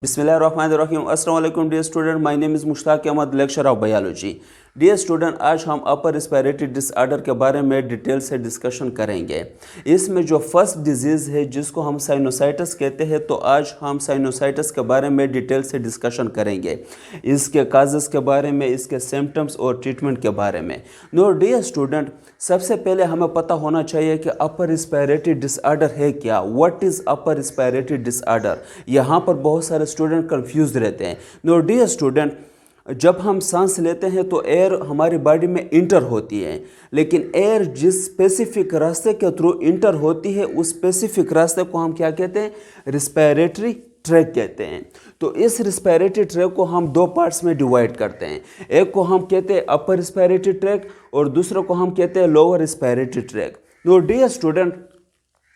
बिस्मिल्लाहिर्रहमानिर्रहीम। अस्सलाम वालेकुम dear student, my name is Mushtaq Ahmad, lecture of biology. Dear student, आज हम अपर रिस्पिरेटरी डिसऑर्डर के बारे में डिटेल से डिस्कशन करेंगे। इसमें जो फर्स्ट डिजीज़ है जिसको हम साइनोसाइटिस कहते हैं, तो आज हम साइनोसाइटिस के बारे में डिटेल से डिस्कशन करेंगे, इसके काजेज़ के बारे में, इसके सिम्टम्स और ट्रीटमेंट के बारे में। नो डियर स्टूडेंट, सबसे पहले हमें पता होना चाहिए कि अपर रिस्पिरेटरी डिसऑर्डर है क्या। What is upper respiratory disorder? यहाँ पर बहुत सारे स्टूडेंट कंफ्यूज रहते हैं। नो डियर स्टूडेंट, जब हम सांस लेते हैं तो एयर हमारी बॉडी में इंटर होती है, लेकिन एयर जिस स्पेसिफिक रास्ते के थ्रू इंटर होती है उस स्पेसिफिक रास्ते को हम क्या कहते हैं? रिस्पिरेटरी ट्रैक कहते हैं। तो इस रिस्पिरेटरी ट्रैक को हम दो पार्ट्स में डिवाइड करते हैं। एक को हम कहते हैं अपर रिस्पिरेटरी ट्रैक और दूसरे को हम कहते हैं लोअर रिस्पिरेटरी ट्रैक। तो डियर स्टूडेंट,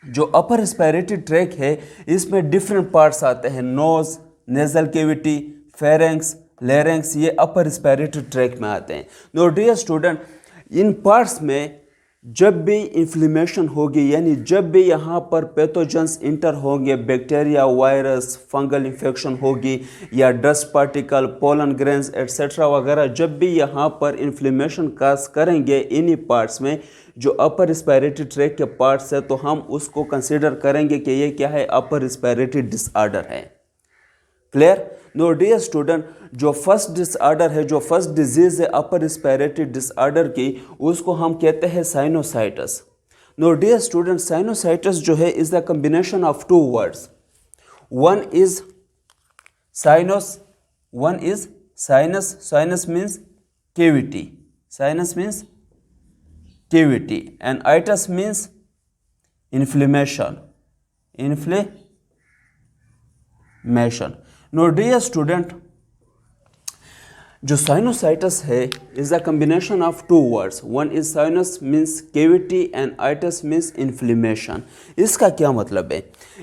जो अपर रिस्पिरेटरी ट्रैक है इसमें डिफरेंट पार्ट्स आते हैं। Knows, nasal cavity, pharynx, larynx, ये अपर रिस्पिरेटरी ट्रैक में आते हैं। नो डियर स्टूडेंट, इन पार्ट्स में जब भी इन्फ्लेमेशन होगी, यानी जब भी यहाँ पर पैथोजेंस इंटर होंगे, बैक्टीरिया, वायरस, फंगल इन्फेक्शन होगी या dust particle, pollen grains etcetera वगैरह, जब भी यहाँ पर इन्फ्लेमेशन काज करेंगे इन्हीं पार्ट्स में, जो अपर रिस्पिरेटरी ट्रैक के पार्ट्स है, तो हम उसको कंसिडर करेंगे कि ये क्या है? अपर रिस्पिरेटरी डिसऑर्डर है। क्लियर? नो डियर स्टूडेंट, जो फर्स्ट डिसऑर्डर है, जो फर्स्ट डिजीज़ है अपर रिस्पिरेटरी डिसऑर्डर की, उसको हम कहते हैं sinusitis. Now dear student, sinusitis जो है is the combination of two words. One is sinus, one is sinus. Sinus means cavity, sinus means cavity, and itis means inflammation, inflammation. Now dear student, जो sinusitis है is a combination of two words. One is sinus means cavity and itis means inflammation. इसका क्या मतलब है?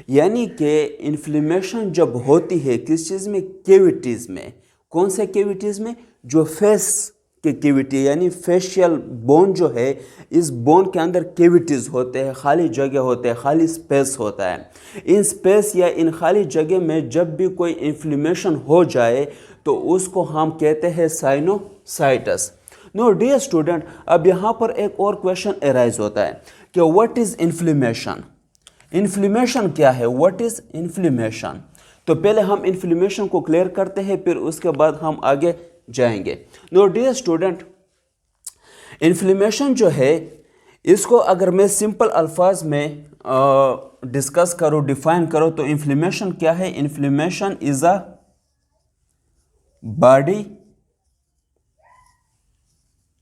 यानी कि inflammation जब होती है किस चीज़ में? कैविटीज़ में। कौन से कैविटीज़ में? जो फेस के कैविटी, यानी फेशियल बोन जो है, इस बोन के अंदर कैविटीज़ होते हैं, खाली जगह होते हैं, खाली स्पेस होता है। इन स्पेस या इन खाली जगह में जब भी कोई इन्फ्लेमेशन हो जाए तो उसको हम कहते हैं साइनोसाइटिस। नो डियर स्टूडेंट, अब यहाँ पर एक और क्वेश्चन अराइज होता है कि व्हाट इज़ इन्फ्लेमेशन? इन्फ्लेमेशन क्या है? What is inflammation? तो पहले हम इन्फ्लेमेशन को क्लियर करते हैं, फिर उसके बाद हम आगे जाएंगे। नो डियर स्टूडेंट, इन्फ्लेमेशन जो है इसको अगर मैं सिंपल अल्फाज में डिस्कस करूँ, डिफाइन करूँ, तो इन्फ्लेमेशन क्या है? Inflammation is a body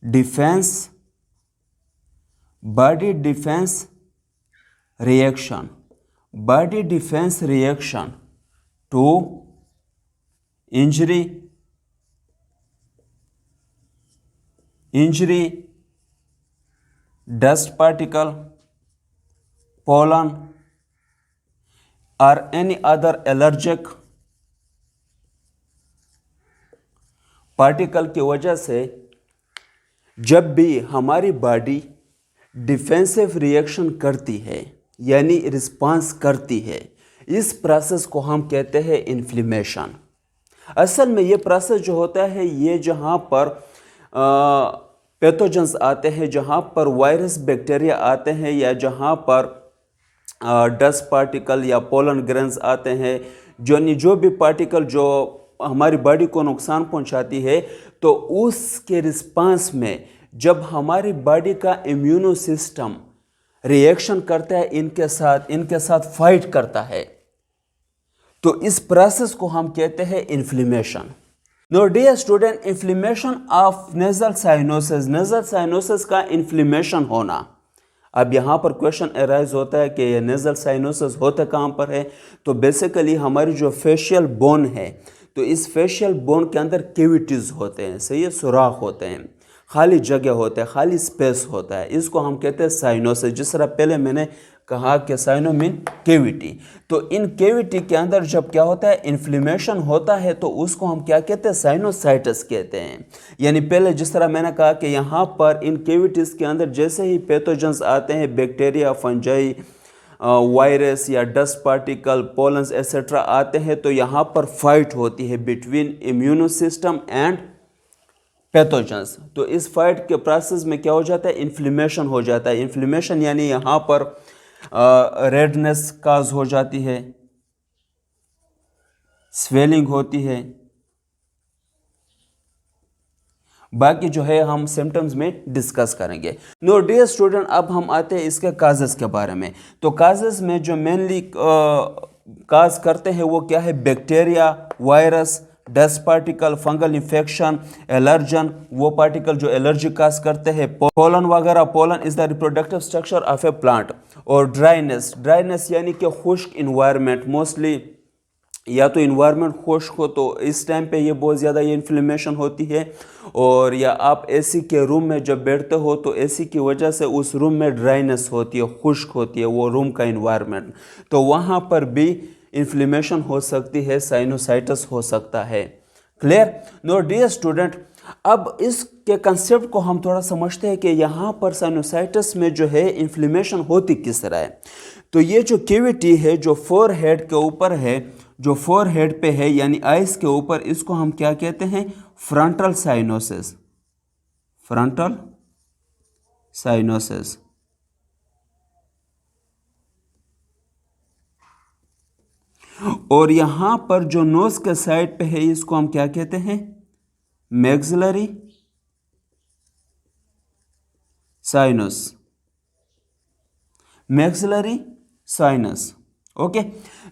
defence reaction, body defence reaction to injury, dust particle, pollen or any other allergic particle की वजह से जब भी हमारी बॉडी डिफेंसिव रिएक्शन करती है, यानी रिस्पांस करती है, इस प्रोसेस को हम कहते हैं इन्फ्लेमेशन। असल में ये प्रोसेस जो होता है, ये जहाँ पर पैथोजेंस आते हैं, जहाँ पर वायरस, बैक्टीरिया आते हैं, या जहाँ पर डस्ट पार्टिकल या पोलन ग्रेन्स आते हैं, जो भी पार्टिकल जो हमारी बॉडी को नुकसान पहुंचाती है, तो उसके रिस्पांस में जब हमारी बॉडी का इम्यूनो सिस्टम रिएक्शन करता है, इनके साथ फाइट करता है, तो इस प्रोसेस को हम कहते हैं inflammation. Now dear student, inflammation of nasal sinuses, nasal sinuses का इन्फ्लेमेशन होना। अब यहाँ पर क्वेश्चन अराइज होता है कि ये नेजल साइनोसिस होता कहाँ पर है? तो बेसिकली हमारी जो फेशियल बोन है, तो इस फेशियल बोन के अंदर कैविटीज़ होते हैं, सही है, सुराख होते हैं, खाली जगह होता है, खाली स्पेस होता है, इसको हम कहते हैं साइनोसिस। जिस तरह पहले मैंने कहा कि साइनो मीन कैविटी, तो इन कैविटी के अंदर जब क्या होता है? इन्फ्लेमेशन होता है, तो उसको हम क्या कहते हैं? साइनोसाइटिस कहते हैं। यानी पहले जिस तरह मैंने कहा कि यहाँ पर इन कैविटीज़ के अंदर जैसे ही पैथोजेंस आते हैं, बैक्टीरिया, फंजाई, वायरस या डस्ट पार्टिकल, पोलन्स एक्सेट्रा आते हैं तो यहाँ पर फाइट होती है between immuno system and pathogens. तो इस फाइट के प्रोसेस में क्या हो जाता है, इन्फ्लेमेशन हो जाता है। इन्फ्लेमेशन यानी यहाँ पर रेडनेस काज हो जाती है, स्वेलिंग होती है, बाकी जो है हम सिम्टम्स में डिस्कस करेंगे। नो डियर स्टूडेंट, अब हम आते हैं इसके काजेस के बारे में। तो काजेस में जो मेनली काज करते हैं वो क्या है, bacteria, virus, dust particle, fungal infection, allergen, वो पार्टिकल जो एलर्जी काज करते हैं, पोलन वगैरह। Pollen is the reproductive structure of A plant. और ड्राइनेस, ड्राइनेस यानी कि खुश्क इन्वायरमेंट, मोस्टली या तो इन्वायरमेंट खुश्क हो तो इस टाइम पे ये बहुत ज़्यादा ये इन्फ्लेमेशन होती है। और या आप एसी के रूम में जब बैठते हो तो एसी की वजह से उस रूम में ड्राइनेस होती है, खुश्क होती है वो रूम का इन्वायरमेंट, तो वहाँ पर भी इन्फ्लेमेशन हो सकती है, साइनोसाइटिस हो सकता है। क्लियर? नो डियर स्टूडेंट, अब इसके कंसेप्ट को हम थोड़ा समझते हैं कि यहाँ पर साइनोसाइटिस में जो है इन्फ्लेमेशन होती किस तरह है। तो ये जो कैविटी है जो फोरहेड के ऊपर है, जो फोरहेड पे है यानी आइस के ऊपर, इसको हम क्या कहते हैं, फ्रंटल साइनोसिस, फ्रंटल साइनोसिस। और यहां पर जो नोज के साइड पे है इसको हम क्या कहते हैं, maxillary sinus, maxillary sinus. Okay.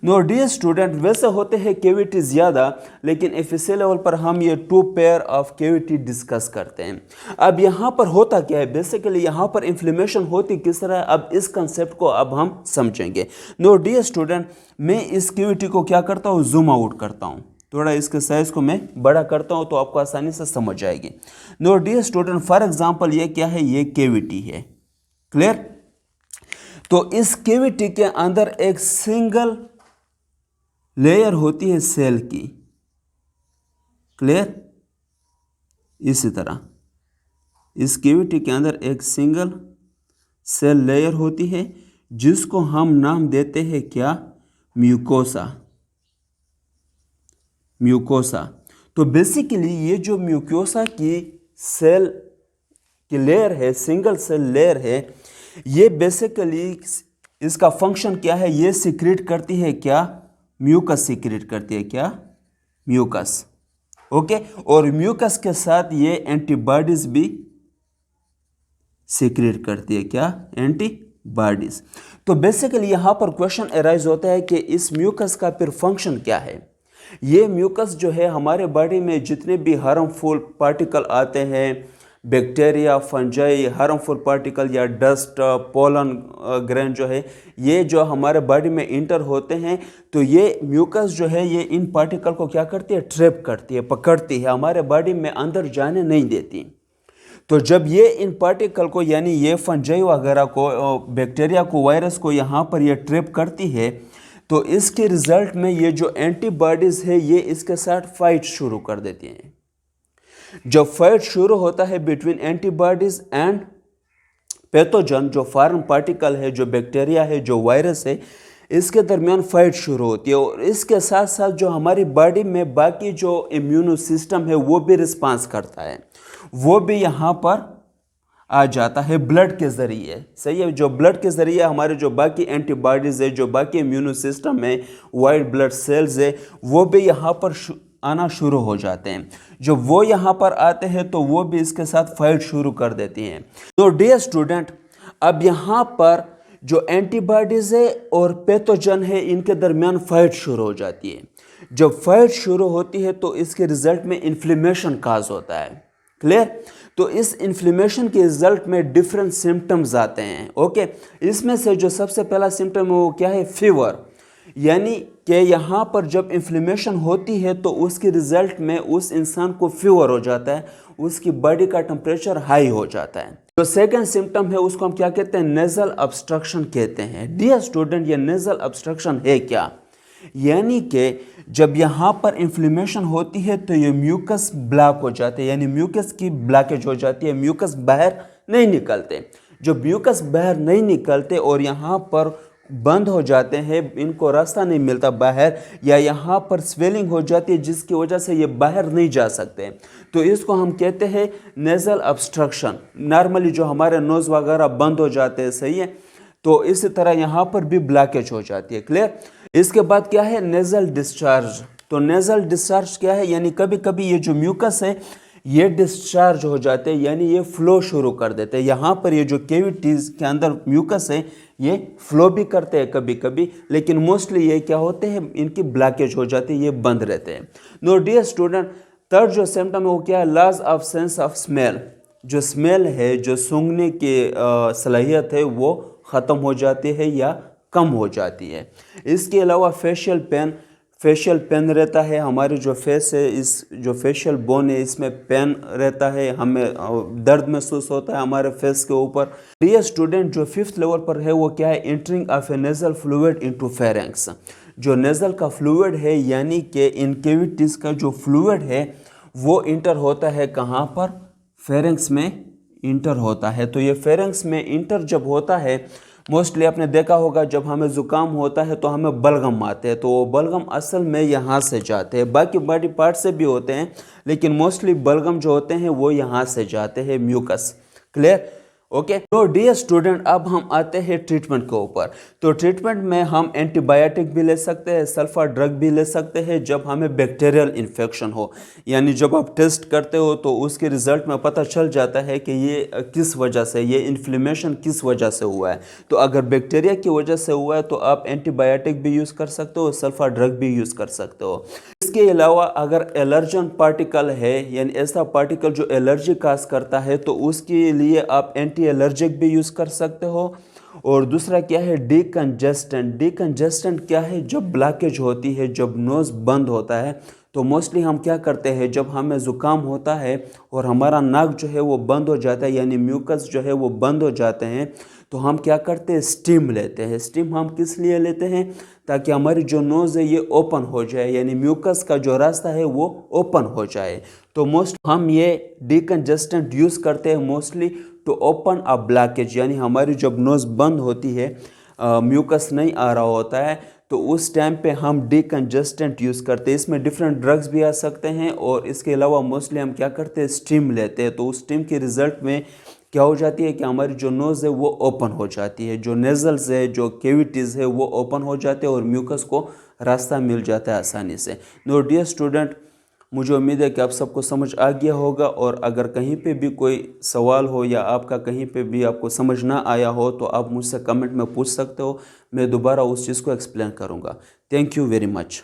Now dear student, वैसे होते हैं कैविटी ज़्यादा, लेकिन एफएसए लेवल पर हम ये 2 पेयर ऑफ कैविटी डिस्कस करते हैं। अब यहाँ पर होता क्या है, बेसिकली यहाँ पर इन्फ्लेमेशन होती किस तरह है, अब इस कंसेप्ट को अब हम समझेंगे। नो डियर स्टूडेंट, मैं इस कैविटी को क्या करता हूँ, जूम आउट करता हूँ, थोड़ा इसके साइज को मैं बड़ा करता हूँ तो आपको आसानी से समझ आएगी। Now dear student, for example ये क्या है, ये कैविटी है। क्लियर? तो इस कैविटी के अंदर एक सिंगल लेयर होती है सेल की। क्लियर? इसी तरह इस कैविटी के अंदर एक सिंगल सेल लेयर होती है जिसको हम नाम देते हैं क्या, म्यूकोसा, म्यूकोसा। तो बेसिकली ये जो म्यूकोसा की सेल की लेयर है, सिंगल सेल लेयर है, ये बेसिकली इसका फंक्शन क्या है, ये सीक्रेट करती है क्या, म्यूकस सीक्रेट करती है क्या, म्यूकस। ओके। और म्यूकस के साथ ये एंटीबॉडीज भी सीक्रेट करती है क्या, एंटीबॉडीज। तो बेसिकली यहां पर क्वेश्चन अराइज होता है कि इस म्यूकस का फिर फंक्शन क्या है। ये म्यूकस जो है हमारे बॉडी में जितने भी हार्मफुल पार्टिकल आते हैं, बैक्टीरिया, फंजाई, हार्मफुल पार्टिकल या डस्ट, पोलन ग्रेन जो है, ये जो हमारे बॉडी में इंटर होते हैं, तो ये म्यूकस जो है ये इन पार्टिकल को क्या करती है, ट्रैप करती है, पकड़ती है, हमारे बॉडी में अंदर जाने नहीं देती। तो जब ये इन पार्टिकल को यानी ये फंजाई वगैरह को, बैक्टीरिया को, वायरस को यहाँ पर ये ट्रैप करती है, तो इसके रिजल्ट में ये जो एंटीबॉडीज है ये इसके साथ फाइट शुरू कर देती हैं। जब फाइट शुरू होता है बिटवीन एंटीबॉडीज एंड पैथोजन, जो फॉरेन पार्टिकल है, जो बैक्टीरिया है, जो वायरस है, इसके दरमियान फाइट शुरू होती है। और इसके साथ साथ जो हमारी बॉडी में बाकी जो इम्यूनो सिस्टम है वो भी रिस्पांस करता है, वो भी यहाँ पर आ जाता है ब्लड के ज़रिए। सही है? जो ब्लड के ज़रिए हमारे जो बाकी एंटीबॉडीज़ है, जो बाकी इम्यूनो सिस्टम है, वाइट ब्लड सेल्स है, वो भी यहाँ पर आना शुरू हो जाते हैं। जब वो यहाँ पर आते हैं तो वो भी इसके साथ फाइट शुरू कर देती हैं। तो डियर स्टूडेंट, अब यहाँ पर जो एंटीबॉडीज़ है और पैथोजन है, इनके दरमियान फाइट शुरू हो जाती है। जब फाइट शुरू होती है तो इसके रिजल्ट में इन्फ्लेमेशन काज होता है। क्लियर? तो इस इन्फ्लेमेशन के रिजल्ट में डिफरेंट सिम्टम्स आते हैं। ओके। इसमें से जो सबसे पहला सिम्टम है वो क्या है, फीवर। यानी कि यहाँ पर जब इन्फ्लेमेशन होती है तो उसके रिजल्ट में उस इंसान को फीवर हो जाता है, उसकी बॉडी का टेम्परेचर हाई हो जाता है। जो सेकंड सिम्टम है उसको हम क्या कहते हैं, नेजल ऑब्स्ट्रक्शन कहते हैं। डियर स्टूडेंट, ये नेजल ऑब्स्ट्रक्शन है क्या, यानी कि जब यहाँ पर इन्फ्लेमेशन होती है तो ये म्यूकस ब्लॉक हो जाते हैं, यानी म्यूकस की ब्लॉकेज हो जाती है, म्यूकस बाहर नहीं निकलते। जब म्यूकस बाहर नहीं निकलते और यहाँ पर बंद हो जाते हैं, इनको रास्ता नहीं मिलता बाहर, या यहाँ पर स्वेलिंग हो जाती है जिसकी वजह से ये बाहर नहीं जा सकते, तो इसको हम कहते हैं नेज़ल ऑब्स्ट्रक्शन। नॉर्मली जो हमारे नोज़ वगैरह बंद हो जाते हैं, सही है, तो इसी तरह यहाँ पर भी ब्लॉकेज हो जाती है। क्लियर। इसके बाद क्या है, नेज़ल डिस्चार्ज। तो नेज़ल डिस्चार्ज क्या है, यानी कभी कभी ये जो म्यूकस है ये डिस्चार्ज हो जाते हैं, यानी ये फ्लो शुरू कर देते हैं। यहाँ पर ये जो केविटीज़ के अंदर म्यूकस है ये फ्लो भी करते हैं कभी कभी, लेकिन मोस्टली ये क्या होते हैं, इनकी ब्लॉकेज हो जाती है, ये बंद रहते हैं। नो डियर स्टूडेंट, थर्ड जो सिम्टम है वो क्या है, loss of sense of smell. जो स्मेल है, जो सूंघने की सलाहियत है वो ख़त्म हो जाती है या कम हो जाती है। इसके अलावा फेशियल पेन रहता है, हमारे जो फेस है, इस जो फेशियल बोन है इसमें पेन रहता है, हमें दर्द महसूस होता है हमारे फेस के ऊपर। डियर स्टूडेंट, जो फिफ्थ लेवल पर है वो क्या है, entering of A nasal fluid into pharynx. जो नेजल का फ्लूइड है, यानी कि इन केविटीज़ का जो फ्लूइड है वो इंटर होता है कहाँ पर, फेरेंक्स में इंटर होता है। तो ये फेरेंक्स में इंटर जब होता है, मोस्टली आपने देखा होगा जब हमें ज़ुकाम होता है तो हमें बलगम आते हैं, तो वो बलगम असल में यहाँ से जाते हैं, बाकी बॉडी पार्ट से भी होते हैं, लेकिन मोस्टली बलगम जो होते हैं वो यहाँ से जाते हैं, म्यूकस। क्लियर। ओके। तो डियर स्टूडेंट, अब हम आते हैं ट्रीटमेंट के ऊपर। तो ट्रीटमेंट में हम एंटीबायोटिक भी ले सकते हैं, सल्फर ड्रग भी ले सकते हैं जब हमें बैक्टीरियल इन्फेक्शन हो, यानी जब आप टेस्ट करते हो तो उसके रिजल्ट में पता चल जाता है कि ये किस वजह से, ये इन्फ्लेमेशन किस वजह से हुआ है। तो अगर बैक्टीरिया की वजह से हुआ है तो आप एंटीबायोटिक भी यूज़ कर सकते हो, सल्फर ड्रग भी यूज़ कर सकते हो। इसके अलावा अगर एलर्जन पार्टिकल है, यानी ऐसा पार्टिकल जो एलर्जी काज करता है, तो उसके लिए आप एंटी एलर्जिक भी यूज़ कर सकते हो। और दूसरा क्या है, डीकंजेस्टेंट। डीकंजेस्टेंट क्या है, जब ब्लॉकेज होती है, जब नोज़ बंद होता है, तो मोस्टली हम क्या करते हैं, जब हमें ज़ुकाम होता है और हमारा नाक जो है वो बंद हो जाता है, यानी म्यूकस जो है वो बंद हो जाते हैं, तो हम क्या करते हैं, स्टीम लेते हैं। स्टीम हम किस लिए लेते हैं, ताकि हमारी जो नोज़ है ये ओपन हो जाए, यानी म्यूकस का जो रास्ता है वो ओपन हो जाए। तो मोस्ट हम ये डीकंजेस्टेंट यूज़ करते हैं mostly to open a blockage, यानी हमारी जब नोज़ बंद होती है, म्यूकस नहीं आ रहा होता है, तो उस टाइम पे हम डीकंजेस्टेंट यूज़ करते हैं। इसमें डिफरेंट ड्रग्स भी आ सकते हैं, और इसके अलावा मोस्टली हम क्या करते हैं, स्टीम लेते हैं। तो उस स्टीम के रिज़ल्ट में क्या हो जाती है कि हमारी जो नोज़ है वो ओपन हो जाती है, जो नेज़ल्स है, जो केविटीज़ है वो ओपन हो जाते हैं और म्यूकस को रास्ता मिल जाता है आसानी से। नो डियर स्टूडेंट, मुझे उम्मीद है कि आप सबको समझ आ गया होगा, और अगर कहीं पे भी कोई सवाल हो या आपका कहीं पे भी आपको समझ ना आया हो तो आप मुझसे कमेंट में पूछ सकते हो, मैं दोबारा उस चीज़ को एक्सप्लेन करूँगा। Thank you very much.